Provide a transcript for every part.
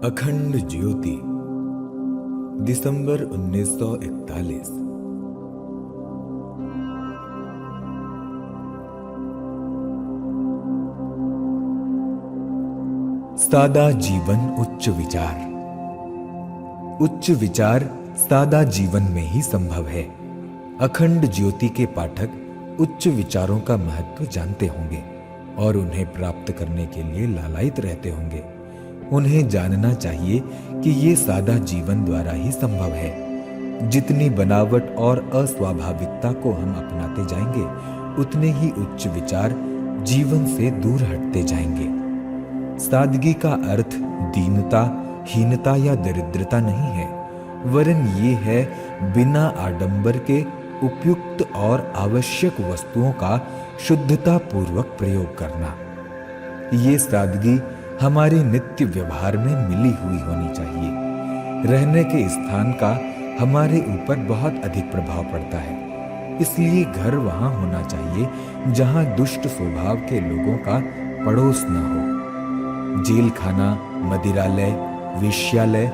अखंड ज्योति, दिसंबर 1941। सादा जीवन उच्च विचार। उच्च विचार सादा जीवन में ही संभव है। अखंड ज्योति के पाठक उच्च विचारों का महत्व जानते होंगे और उन्हें प्राप्त करने के लिए लालायित रहते होंगे। उन्हें जानना चाहिए कि ये सादा जीवन द्वारा ही संभव है। जितनी बनावट और अस्वाभाविकता को हम अपनाते जाएंगे, उतने ही उच्च विचार जीवन से दूर हटते जाएंगे। सादगी का अर्थ दीनता, हीनता या दरिद्रता नहीं है, वरन ये है बिना आडंबर के उपयुक्त और आवश्यक वस्तुओं का शुद्धता पूर्वक प्रयोग करना। ये सादगी हमारे नित्य व्यवहार में मिली हुई होनी चाहिए। रहने के स्थान का हमारे ऊपर बहुत अधिक प्रभाव पड़ता है, इसलिए घर वहां होना चाहिए जहां दुष्ट स्वभाव के लोगों का पड़ोस न हो। जेल खाना, मदिरालय, वेश्यालय,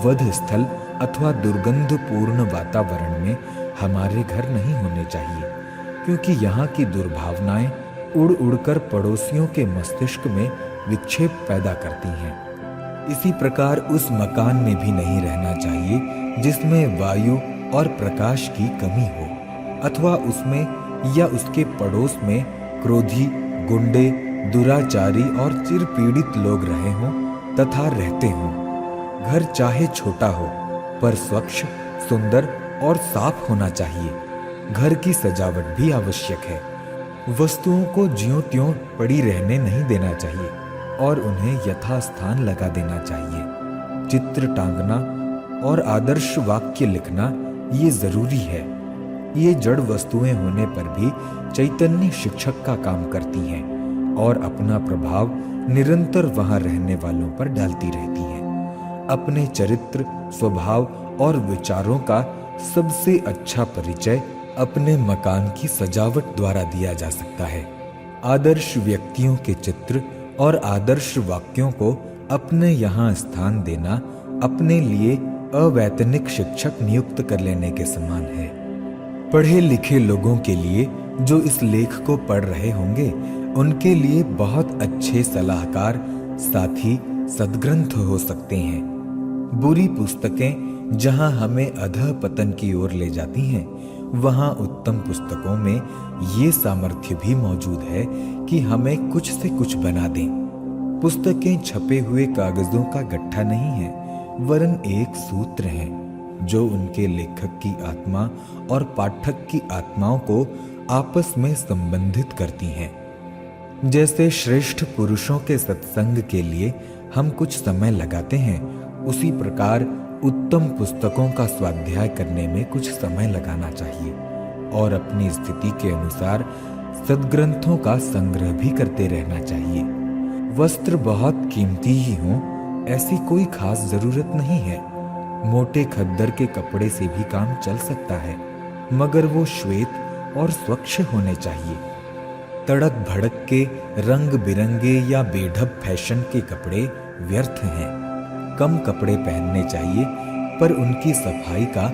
वध स्थल अथवा दुर्गंधपूर्ण वातावरण में हमारे घर नहीं होने चाहिए, क्योंकि यहाँ की दुर्भावनाएं उड़ उड़कर पड़ोसियों के मस्तिष्क में विक्षेप पैदा करती हैं। इसी प्रकार उस मकान में भी नहीं रहना चाहिए जिसमें वायु और प्रकाश की कमी हो, अथवा उसमें या उसके पड़ोस में क्रोधी, गुंडे, दुराचारी और चिरपीड़ित लोग रहे हों तथा रहते हों। घर चाहे छोटा हो, पर स्वच्छ, सुंदर और साफ होना चाहिए। घर की सजावट भी आवश्यक है। वस्तुओं को ज्यों त्यों पड़ी रहने नहीं देना चाहिए और उन्हें यथास्थान लगा देना चाहिए। चित्र टांगना और आदर्श वाक्य लिखना ये जरूरी है। ये जड़ वस्तुएं होने पर भी चैतन्य शिक्षक का काम करती हैं और अपना प्रभाव निरंतर वहां रहने वालों पर डालती रहती हैं। अपने चरित्र, स्वभाव और विचारों का सबसे अच्छा परिचय अपने मकान की सजावट द्वारा दिया जा सकता है। आदर्श व्यक्तियों के चित्र और आदर्श वाक्यों को अपने यहाँ स्थान देना अपने लिए अवैतनिक शिक्षक नियुक्त कर लेने के समान है। पढ़े लिखे लोगों के लिए जो इस लेख को पढ़ रहे होंगे, उनके लिए बहुत अच्छे सलाहकार, साथी, सद्ग्रंथ हो सकते हैं। बुरी पुस्तकें जहां हमें अधः पतन की ओर ले जाती हैं, वहां उत्तम पुस्तकों में ये सामर्थ्य भी मौजूद है कि हमें कुछ से कुछ बना दें। पुस्तकें छपे हुए कागजों का गट्ठा नहीं है, वरन एक सूत्र है जो उनके लेखक की आत्मा और पाठक की आत्माओं को आपस में संबंधित करती हैं। जैसे श्रेष्ठ पुरुषों के सत्संग के लिए हम कुछ समय लगाते हैं, उसी प्रकार उत्तम पुस्तकों का स्वाध्याय करने में कुछ समय लगाना चाहिए और अपनी स्थिति के अनुसार सद्ग्रंथों का संग्रह भी करते रहना चाहिए। वस्त्र बहुत कीमती ही हों, ऐसी कोई खास जरूरत नहीं है। मोटे खद्दर के कपड़े से भी काम चल सकता है, मगर वो श्वेत और स्वच्छ होने चाहिए। तड़क भड़क के रंग बिरंगे या बेढब फैशन के कपड़े व्यर्थ हैं। कम कपड़े पहनने चाहिए, पर उनकी सफाई का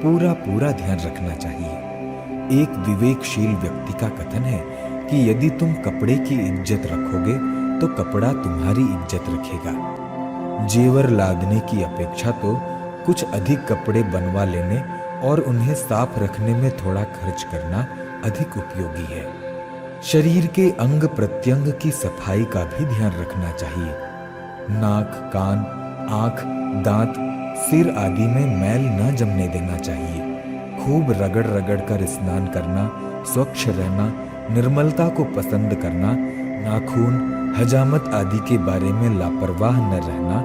पूरा ध्यान रखना चाहिए। एक विवेकशील व्यक्ति का कथन है कि यदि तुम कपड़े की इज्जत रखोगे तो कपड़ा तुम्हारी इज्जत रखेगा। जेवर लादने की अपेक्षा तो कुछ अधिक कपड़े बनवा लेने और उन्हें साफ रखने में थोड़ा खर्च करना अधिक उपयोगी है। शरीर के अंग प्रत्यंग की सफाई का भी ध्यान रखना चाहिए। नाक, कान, आंख, दांत, सिर आदि में मैल न जमने देना चाहिए। खूब रगड़ रगड़ कर स्नान करना, स्वच्छ रहना, निर्मलता को पसंद करना, नाखून, हजामत आदि के बारे में लापरवाह न रहना,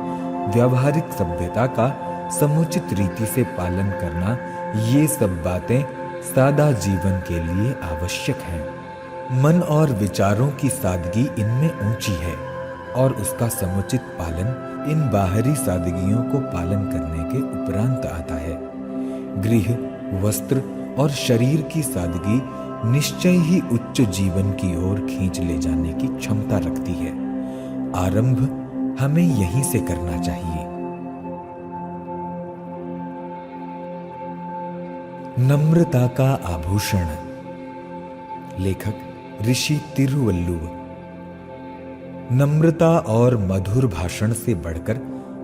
व्यावहारिक सभ्यता का समुचित रीति से पालन करना, ये सब बातें सादा जीवन के लिए आवश्यक हैं। मन और विचारों की सादगी इनमें ऊंची है और उसका समुचित पालन इन बाहरी सादगियों को पालन करने के उपरांत आता है। गृह, वस्त्र और शरीर की सादगी निश्चय ही उच्च जीवन की ओर खींच ले जाने की क्षमता रखती है। आरंभ हमें यहीं से करना चाहिए। नम्रता का आभूषण। लेखक ऋषि तिरुवल्लुवर। नम्रता और मधुर भाषण से बढ़कर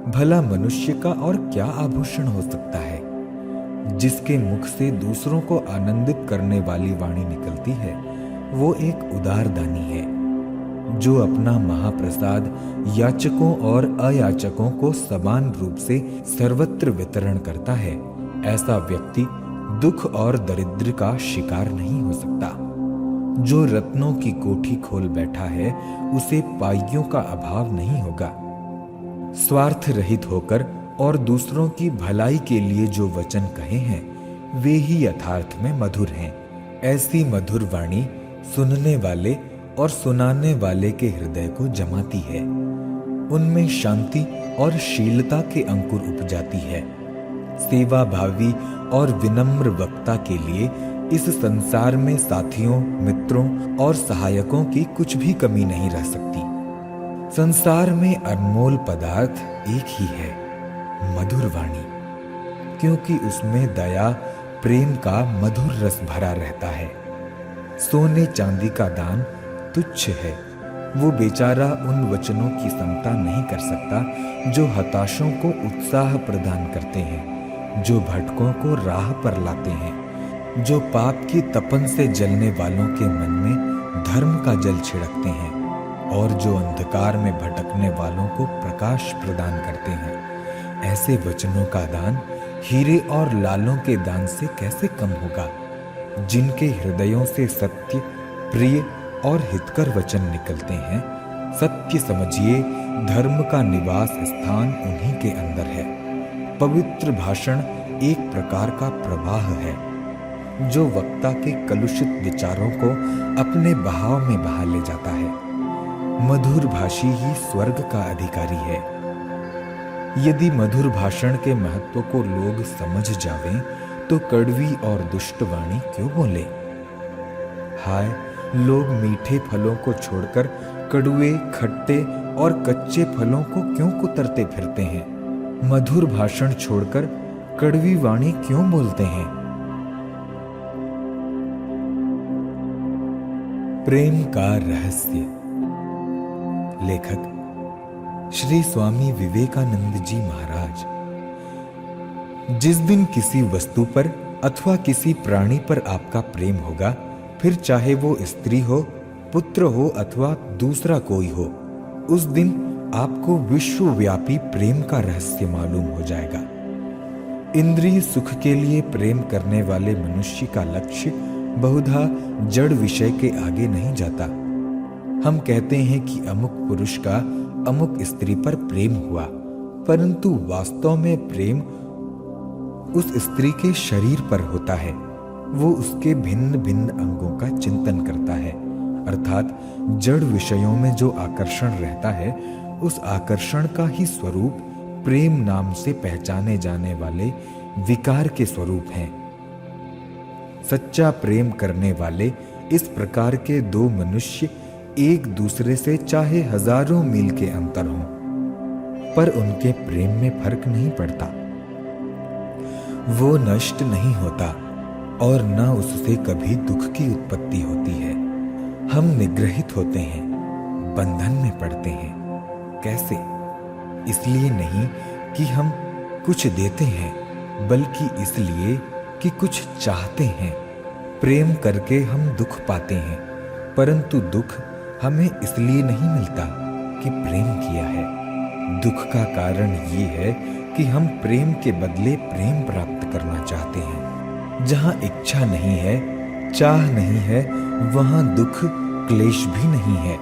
भला मनुष्य का और क्या आभूषण हो सकता है। जिसके मुख से दूसरों को आनंदित करने वाली वाणी निकलती है वो एक उदार दानी है, जो अपना महाप्रसाद याचकों और अयाचकों को समान रूप से सर्वत्र वितरण करता है। ऐसा व्यक्ति दुख और दरिद्र का शिकार नहीं हो सकता। जो रत्नों की कोठी खोल बैठा है उसे पाइयों का अभाव नहीं होगा। स्वार्थ रहित होकर और दूसरों की भलाई के लिए जो वचन कहे हैं वे ही यथार्थ में मधुर हैं। ऐसी मधुर वाणी सुनने वाले और सुनाने वाले के हृदय को जमाती है। उनमें शांति और शीलता के अंकुर उपजाती है। सेवा भावी और विनम्र वक्ता के लिए इस संसार में साथियों, मित्रों और सहायकों की कुछ भी कमी नहीं रह सकती। संसार में अनमोल पदार्थ एक ही है, मधुर वाणी, क्योंकि उसमें दया, प्रेम का मधुर रस भरा रहता है। सोने चांदी का दान तुच्छ है। वो बेचारा उन वचनों की समता नहीं कर सकता जो हताशों को उत्साह प्रदान करते हैं, जो भटकों को राह पर लाते हैं, जो पाप की तपन से जलने वालों के मन में धर्म का जल छिड़कते हैं और जो अंधकार में भटकने वालों को प्रकाश प्रदान करते हैं। ऐसे वचनों का दान हीरे और लालों के दान से कैसे कम होगा। जिनके हृदयों से सत्य, प्रिय और हितकर वचन निकलते हैं, सत्य समझिए धर्म का निवास स्थान उन्हीं के अंदर है। पवित्र भाषण एक प्रकार का प्रवाह है जो वक्ता के कलुषित विचारों को अपने बहाव में बहा ले जाता है। मधुर भाषी ही स्वर्ग का अधिकारी है। यदि मधुर भाषण के महत्व को लोग समझ जावें तो कड़वी और दुष्ट वाणी क्यों बोले। हाय, लोग मीठे फलों को छोड़कर कड़वे, खट्टे और कच्चे फलों को क्यों कुतरते फिरते हैं। मधुर भाषण छोड़कर कड़वी वाणी क्यों बोलते हैं। प्रेम का रहस्य। लेखक श्री स्वामी विवेकानंद जी महाराज। जिस दिन किसी वस्तु पर अथवा किसी प्राणी पर आपका प्रेम होगा, फिर चाहे वो स्त्री हो, पुत्र हो अथवा दूसरा कोई हो, उस दिन आपको विश्वव्यापी प्रेम का रहस्य मालूम हो जाएगा। इंद्रिय सुख के लिए प्रेम करने वाले मनुष्य का लक्ष्य बहुधा जड़ विषय के आगे नहीं जाता। हम कहते हैं कि अमुक पुरुष का अमुक स्त्री पर प्रेम हुआ, परंतु वास्तव में प्रेम उस स्त्री के शरीर पर होता है। वो उसके भिन्न भिन्न अंगों का चिंतन करता है, अर्थात जड़ विषयों में जो आकर्षण रहता है उस आकर्षण का ही स्वरूप प्रेम नाम से पहचाने जाने वाले विकार के स्वरूप हैं। सच्चा प्रेम करने वाले इस प्रकार के दो मनुष्य एक दूसरे से चाहे हजारों मील के अंतर हों, पर उनके प्रेम में फर्क नहीं पड़ता। वो नष्ट नहीं होता और न उससे कभी दुख की उत्पत्ति होती है। हम निग्रहित होते हैं, बंधन में पड़ते हैं। कैसे? इसलिए नहीं कि हम कुछ देते हैं, बल्कि इसलिए कि कुछ चाहते हैं। प्रेम करके हम दुख पाते हैं, परंतु दुख हमें इसलिए नहीं मिलता कि प्रेम किया है। दुख का कारण ये है कि हम प्रेम के बदले प्रेम प्राप्त करना चाहते हैं। जहां इच्छा नहीं है, चाह नहीं है, वहां दुख, क्लेश भी नहीं है।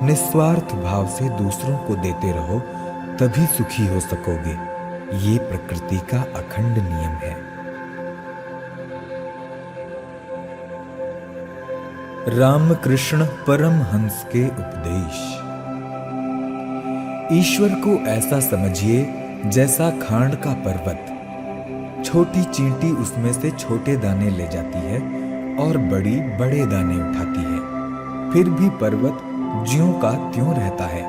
निस्वार्थ भाव से दूसरों को देते रहो, तभी सुखी हो सकोगे। ये प्रकृति का अखंड नियम है। रामकृष्ण परमहंस के उपदेश। ईश्वर को ऐसा समझिए जैसा खांड का पर्वत। छोटी चींटी उसमें से छोटे दाने ले जाती है और बड़ी बड़े दाने उठाती है, फिर भी पर्वत ज्यों का त्यों रहता है।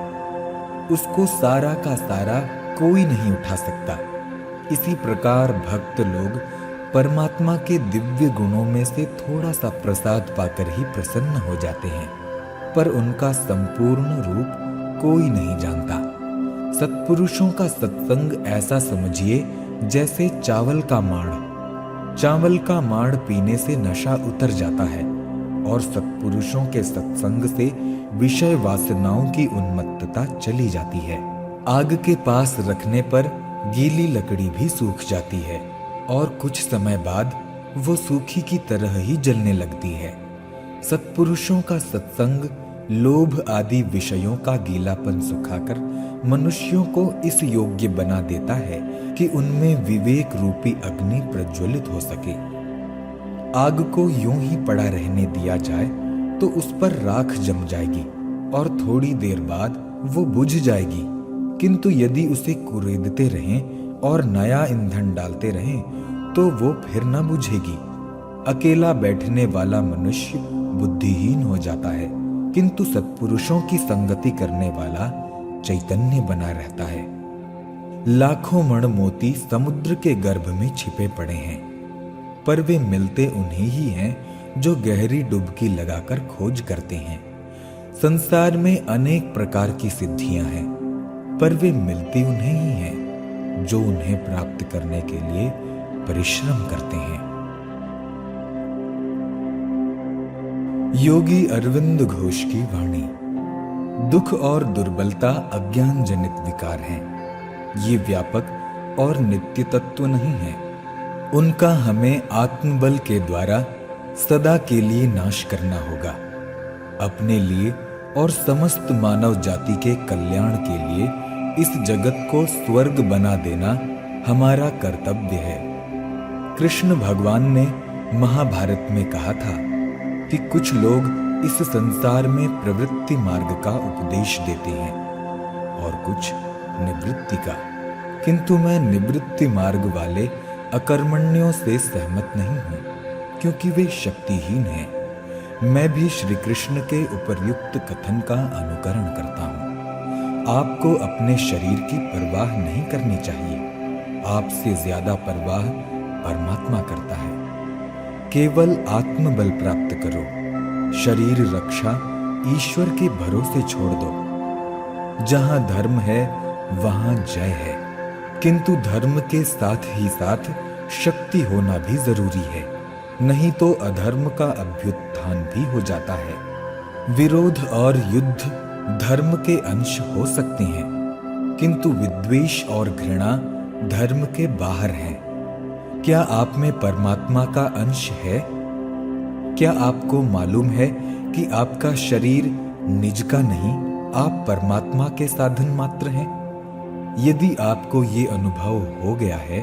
उसको सारा का सारा कोई नहीं उठा सकता। इसी प्रकार भक्त लोग परमात्मा के दिव्य गुणों में से थोड़ा सा प्रसाद पाकर ही प्रसन्न हो जाते हैं, पर उनका संपूर्ण रूप कोई नहीं जानता। सत्पुरुषों का सत्संग ऐसा समझिए जैसे चावल का माड़। चावल का माड़ पीने से नशा उतर जाता है और सत्पुरुषों के सत्संग से विषय वासनाओं की उन्मत्तता चली जाती है। आग के पास रखने पर गीली लकड़ी भी सूख जाती है और कुछ समय बाद वो सूखी की तरह ही जलने लगती है। सत्पुरुषों का सत्संग लोभ आदि विषयों का गीलापन सुखाकर मनुष्यों को इस योग्य बना देता है कि उनमें विवेक रूपी अग्नि प्रज्वलित हो सके। आग को यूं ही पड़ा रहने दिया जाए तो उस पर राख जम जाएगी और थोड़ी देर बाद वो बुझ जाएगी, किंतु यदि उसे कुरेदते रहें और नया ईंधन डालते रहें तो वो फिर न बुझेगी। अकेला बैठने वाला मनुष्य बुद्धिहीन हो जाता है, किंतु सत्पुरुषों की संगति करने वाला चैतन्य बना रहता है। लाखों मण मोती समुद्र के गर्भ में छिपे पड़े हैं, पर वे मिलते उन्हें ही हैं जो गहरी डुबकी लगाकर खोज करते हैं। संसार में अनेक प्रकार की सिद्धियां हैं, पर वे मिलती उन्हें ही हैं जो उन्हें प्राप्त करने के लिए परिश्रम करते हैं। योगी अरविंद घोष की वाणी। दुख और दुर्बलता अज्ञान जनित विकार हैं। ये व्यापक और नित्य तत्व नहीं है। उनका हमें आत्मबल के द्वारा सदा के लिए नाश करना होगा। अपने लिए और समस्त मानव जाति के कल्याण के लिए इस जगत को स्वर्ग बना देना हमारा कर्तव्य है। कृष्ण भगवान ने महाभारत में कहा था कि कुछ लोग इस संसार में प्रवृत्ति मार्ग का उपदेश देते हैं और कुछ निवृत्ति का, किंतु मैं निवृत्ति मार्ग वाले अकर्मण्यों से सहमत नहीं हूं, क्योंकि वे शक्तिहीन हैं। मैं भी श्री कृष्ण के उपर्युक्त कथन का अनुकरण करता हूं। आपको अपने शरीर की परवाह नहीं करनी चाहिए। आपसे ज्यादा परवाह परमात्मा करता है। केवल आत्मबल प्राप्त करो। शरीर रक्षा ईश्वर के भरोसे छोड़ दो। जहां धर्म है वहां जय है, किंतु धर्म के साथ ही साथ शक्ति होना भी जरूरी है, नहीं तो अधर्म का अभ्युत्थान भी हो जाता है। विरोध और युद्ध धर्म के अंश हो सकते हैं, किंतु विद्वेष और घृणा धर्म के बाहर हैं। क्या आप में परमात्मा का अंश है? क्या आपको मालूम है कि आपका शरीर निज का नहीं, आप परमात्मा के साधन मात्र हैं? यदि आपको ये अनुभव हो गया है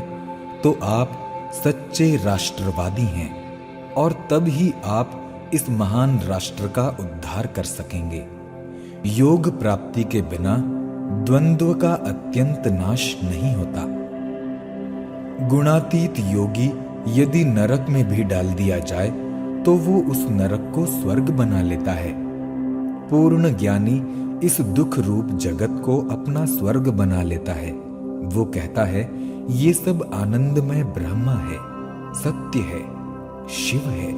तो आप सच्चे राष्ट्रवादी हैं और तब ही आप इस महान राष्ट्र का उद्धार कर सकेंगे। योग प्राप्ति के बिना द्वंद्व का अत्यंत नाश नहीं होता। गुणातीत योगी यदि नरक में भी डाल दिया जाए तो वो उस नरक को स्वर्ग बना लेता है। पूर्ण ज्ञानी इस दुख रूप जगत को अपना स्वर्ग बना लेता है। वो कहता है ये सब आनंदमय ब्रह्म है, सत्य है, शिव है,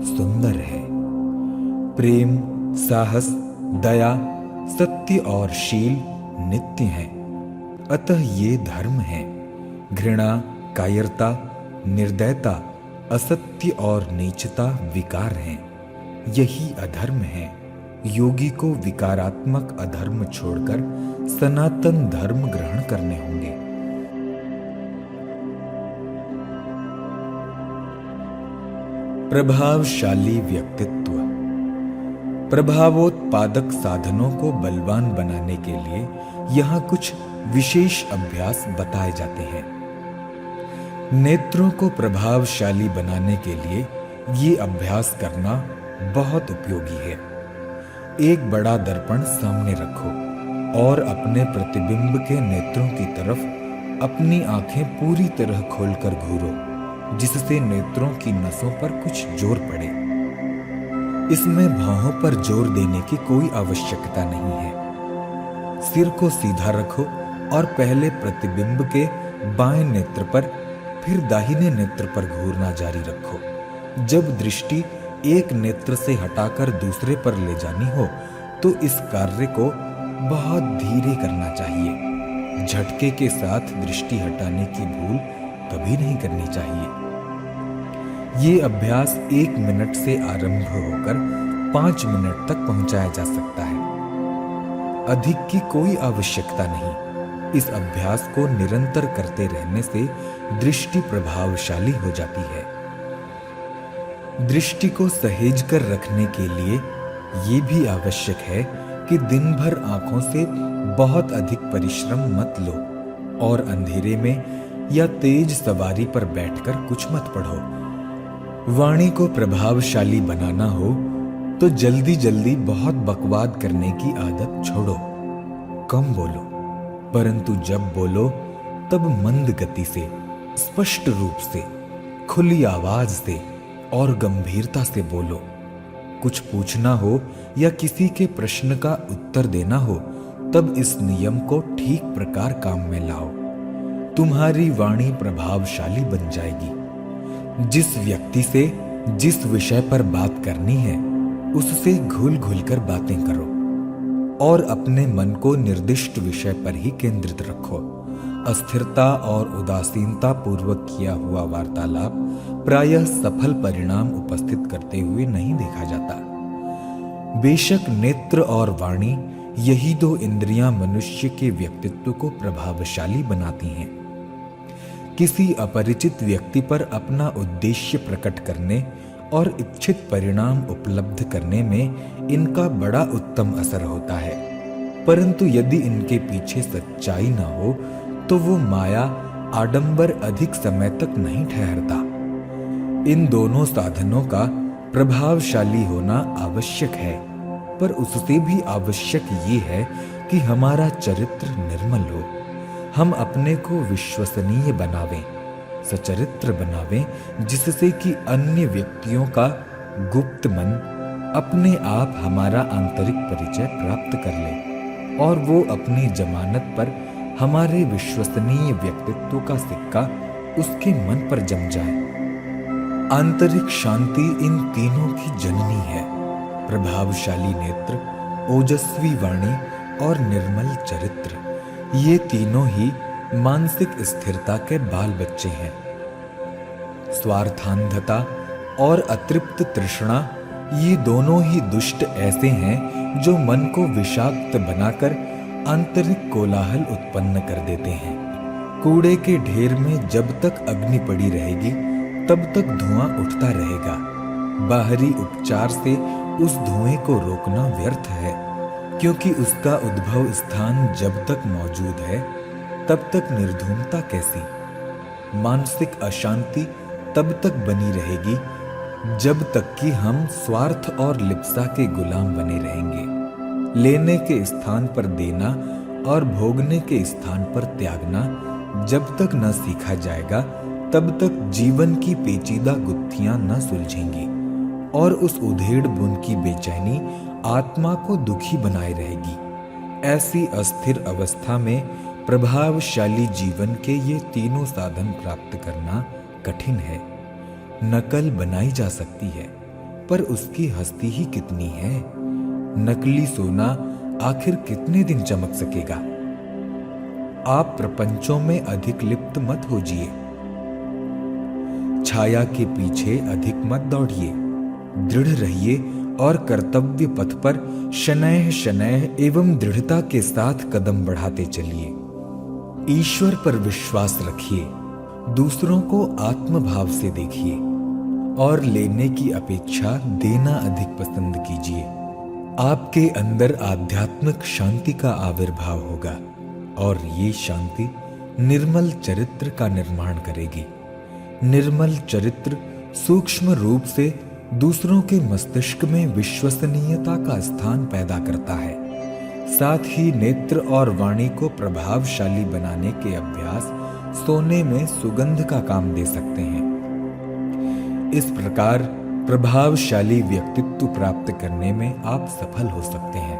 सुंदर है। प्रेम, साहस, दया, सत्य और शील नित्य हैं, अतः ये धर्म है। घृणा, कायरता, निर्दयता, असत्य और नीचता विकार हैं, यही अधर्म है। योगी को विकारात्मक अधर्म छोड़कर सनातन धर्म ग्रहण करने होंगे। प्रभावशाली व्यक्तित्व। प्रभावोत्पादक साधनों को बलवान बनाने के लिए यहाँ कुछ विशेष अभ्यास बताए जाते हैं। नेत्रों को प्रभावशाली बनाने के लिए ये अभ्यास करना बहुत उपयोगी है। एक बड़ा दर्पण सामने रखो और अपने प्रतिबिंब के नेत्रों की तरफ अपनी आंखें पूरी तरह खोलकर घूरो, जिससे नेत्रों की नसों पर कुछ जोर पड़े। इसमें भौहों पर जोर देने की कोई आवश्यकता नहीं है। सिर को सीधा रखो और पहले प्रतिबिंब के बाएं नेत्र पर फिर दाहिने नेत्र पर घूरना जारी रखो। जब दृष्टि एक नेत्र से हटाकर दूसरे पर ले जानी हो तो इस कार्य को बहुत धीरे करना चाहिए। झटके के साथ दृष्टि हटाने की भूल कभी नहीं करनी चाहिए। ये अभ्यास 1 मिनट से आरंभ होकर 5 मिनट तक पहुंचाया जा सकता है। अधिक की कोई आवश्यकता नहीं। इस अभ्यास को निरंतर करते रहने से दृष्टि प्रभावशाली हो जाती है। दृष्टि को सहेज कर रखने के लिए ये भी आवश्यक है कि दिन भर आंखों से बहुत अधिक परिश्रम मत लो और अंधेरे में या तेज सवारी पर बैठकर कुछ मत पढ़ो। वाणी को प्रभावशाली बनाना हो तो जल्दी जल्दी बहुत बकवाद करने की आदत छोड़ो। कम बोलो, परंतु जब बोलो तब मंद गति से, स्पष्ट रूप से, खुली आवाज से और गंभीरता से बोलो। कुछ पूछना हो या किसी के प्रश्न का उत्तर देना हो तब इस नियम को ठीक प्रकार काम में लाओ। तुम्हारी वाणी प्रभावशाली बन जाएगी। जिस व्यक्ति से जिस विषय पर बात करनी है उससे घुल घुल कर बातें करो और अपने मन को निर्दिष्ट विषय पर ही केंद्रित रखो। अस्थिरता और उदासीनता पूर्वक किया हुआ वार्तालाप प्रायः सफल परिणाम उपस्थित करते हुए नहीं देखा जाता। बेशक नेत्र और वाणी, यही 2 इंद्रियां मनुष्य के व्यक्तित्व को प्रभावशाली बनाती हैं। किसी अपरिचित व्यक्ति पर अपना उद्देश्य प्रकट करने और इच्छित परिणाम उपलब्ध करने में इनका बड़ा उत्तम असर होता है, परंतु यदि इनके पीछे सच्चाई न हो तो वो माया, आडंबर अधिक समय तक नहीं ठहरता। इन दोनों साधनों का प्रभावशाली होना आवश्यक है, पर उससे भी आवश्यक ये है कि हमारा चरित्र निर्मल हो। हम अपने को विश्वसनीय बनावें, सचरित्र बनावें, जिससे कि अन्य व्यक्तियों का गुप्त मन अपने आप हमारा आंतरिक परिचय प्राप्त कर ले और वो अपनी जमानत पर हमारे विश्वसनीय व्यक्तित्व का सिक्का उसके मन पर जम जाए। आंतरिक शांति इन तीनों की जननी है। प्रभावशाली नेत्र, ओजस्वी वाणी और निर्मल चरित्र, ये तीनों ही मानसिक स्थिरता के बाल बच्चे हैं। स्वार्थांधता और अतृप्त तृष्णा, ये दोनों ही दुष्ट ऐसे हैं जो मन को विषाक्त बनाकर आंतरिक कोलाहल उत्पन्न कर देते हैं। कूड़े के ढेर में जब तक अग्नि पड़ी रहेगी तब तक धुआं उठता रहेगा। बाहरी उपचार से उस धुएं को रोकना व्यर्थ है, क्योंकि उसका उद्भव स्थान जब तक मौजूद है तब तक निर्धूमता कैसी। मानसिक अशांति तब तक बनी रहेगी जब तक कि हम स्वार्थ और लिप्सा के गुलाम बने रहेंगे। लेने के स्थान पर देना और भोगने के स्थान पर त्यागना जब तक न सीखा जाएगा तब तक जीवन की पेचीदा गुत्थियां न सुलझेंगी और उस उधेड़ बुन की बेचैनी आत्मा को दुखी बनाए रहेगी। ऐसी अस्थिर अवस्था में प्रभावशाली जीवन के ये तीनों साधन प्राप्त करना कठिन है। नकल बनाई जा सकती है, पर उसकी हस्ती ही कितनी है। नकली सोना आखिर कितने दिन चमक सकेगा। आप प्रपंचों में अधिक लिप्त मत होजिए। छाया के पीछे अधिक मत दौड़िए। दृढ़ रहिए और कर्तव्य पथ पर शनैः शनैः एवं दृढ़ता के साथ कदम बढ़ाते चलिए। ईश्वर पर विश्वास रखिए, दूसरों को आत्मभाव से देखिए और लेने की अपेक्षा देना अधिक पसंद कीजिए। आपके अंदर आध्यात्मिक शांति का आविर्भाव होगा और ये शांति निर्मल चरित्र का निर्माण करेगी। निर्मल चरित्र सूक्ष्म रूप से दूसरों के मस्तिष्क में विश्वसनीयता का स्थान पैदा करता है। साथ ही नेत्र और वाणी को प्रभावशाली बनाने के अभ्यास सोने में सुगंध का काम दे सकते हैं। इस प्रकार प्रभावशाली व्यक्तित्व प्राप्त करने में आप सफल हो सकते हैं।